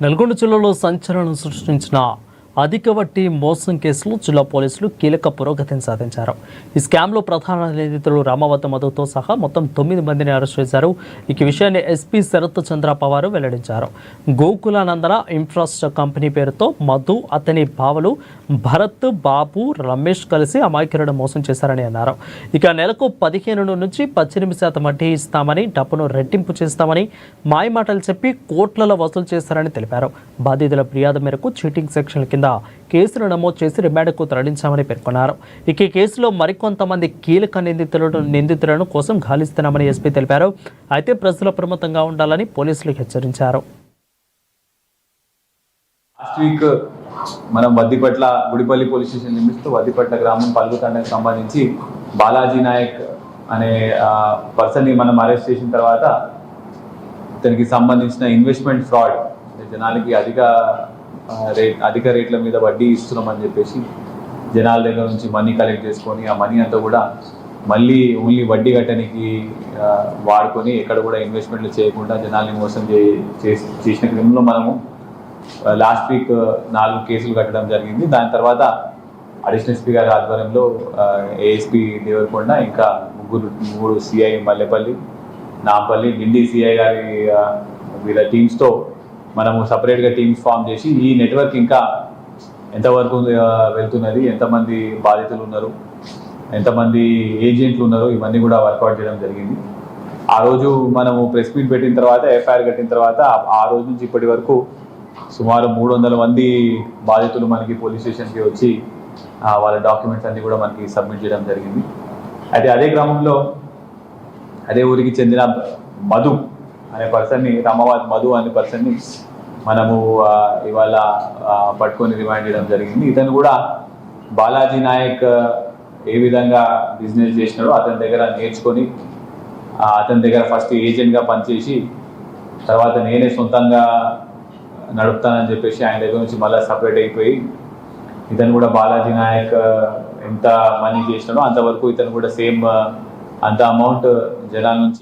నల్గొండ జిల్లాలో సంచలనం సృష్టించిన అధిక వడ్డీ మోసం కేసులో జిల్లా పోలీసులు కీలక పురోగతిని సాధించారు. ఈ స్కామ్లో ప్రధాన నిందితులు రామవత మధుతో సహా మొత్తం 9 మందిని అరెస్ట్ చేశారు. ఈ విషయాన్ని ఎస్పీ శరత్ చంద్ర పవార్ వెల్లడించారు. గోకులానందన ఇన్ఫ్రాస్ట్రక్చర్ కంపెనీ పేరుతో మధు, అతని బావలు భరత్, బాబు, రమేష్ కలిసి అమాయకులను మోసం చేశారని అన్నారు. ఇక నెలకు 15 నుంచి 18% వడ్డీ ఇస్తామని, డబ్బును రెట్టింపు చేస్తామని మాయమాటలు చెప్పి కోట్లలో వసూలు చేశారని తెలిపారు. బాధితుల ఫిర్యాదు మేరకు చీటింగ్ సెక్షన్ల కింద కేసులు నమోదు చేసి రిమాండ్కు తరలించామని పేర్కొన్నారు. ఇక ఈ కేసులో మరికొంతమంది కీలక నిందితులను కోసం గాలిస్తున్నామని ఎస్పీ తెలిపారు. అయితే ప్రజలు అప్రమత్తంగా ఉండాలని పోలీసులు హెచ్చరించారు. లాస్ట్ వీక్ మనం వద్దిపట్ల గుడిపల్లి పోలీస్ స్టేషన్ లిమిట్స్తో వద్దిపట్ల గ్రామం పల్లుతండకు సంబంధించి బాలాజీ నాయక్ అనే పర్సన్ని మనం అరెస్ట్ చేసిన తర్వాత ఇతనికి సంబంధించిన ఇన్వెస్ట్మెంట్ ఫ్రాడ్, జనాలకి అధిక రేట్ల మీద వడ్డీ ఇస్తున్నామని చెప్పేసి జనాల దగ్గర నుంచి మనీ కలెక్ట్ చేసుకొని ఆ మనీ అంతా కూడా మళ్ళీ ఓన్లీ వడ్డీ కట్టడానికి వాడుకొని ఎక్కడ కూడా ఇన్వెస్ట్మెంట్లు చేయకుండా జనాల్ని మోసం చేసిన క్రమంలో మనము లాస్ట్ వీక్ 4 కేసులు కట్టడం జరిగింది. దాని తర్వాత అడిషనల్ ఎస్పీ గారి ఆధ్వర్యంలో ఏఎస్పీ దేవరకొండ ఇంకా 3 సిఐ మల్లెపల్లి, నాంపల్లి, డిండి సిఐ గారి వీళ్ళ టీమ్స్తో మనము సపరేట్గా టీమ్స్ ఫామ్ చేసి ఈ నెట్వర్క్ ఇంకా ఎంతవరకు వెళ్తున్నది, ఎంతమంది బాధితులు ఉన్నారు, ఎంతమంది ఏజెంట్లు ఉన్నారు, ఇవన్నీ కూడా వర్కౌట్ చేయడం జరిగింది. ఆ రోజు మనము ప్రెస్ మీట్ పెట్టిన తర్వాత ఎఫ్ఐఆర్ కట్టిన తర్వాత ఆ రోజు నుంచి ఇప్పటి వరకు సుమారు 300 మంది బాధితులు మనకి పోలీస్ స్టేషన్కి వచ్చి వాళ్ళ డాక్యుమెంట్స్ అన్నీ కూడా మనకి సబ్మిట్ చేయడం జరిగింది. అయితే అదే గ్రామంలో అదే ఊరికి చెందిన మధు అనే పర్సన్ని, రామవాద్ మధు అనే పర్సన్ని మనము ఇవాళ పట్టుకొని రిమాండ్ చేయడం జరిగింది. ఇతను కూడా బాలాజీ నాయక్ ఏ విధంగా బిజినెస్ చేసినాడో అతని దగ్గర నేర్చుకొని అతని దగ్గర ఫస్ట్ ఏజెంట్గా పనిచేసి తర్వాత నేనే సొంతంగా నడుపుతానని చెప్పేసి ఆయన దగ్గర నుంచి మళ్ళీ సపరేట్ అయిపోయి ఇతను కూడా బాలాజీ నాయక్ ఎంత మనీ చేసినాడో అంతవరకు ఇతను కూడా సేమ్ అంత అమౌంట్ జనాల నుంచి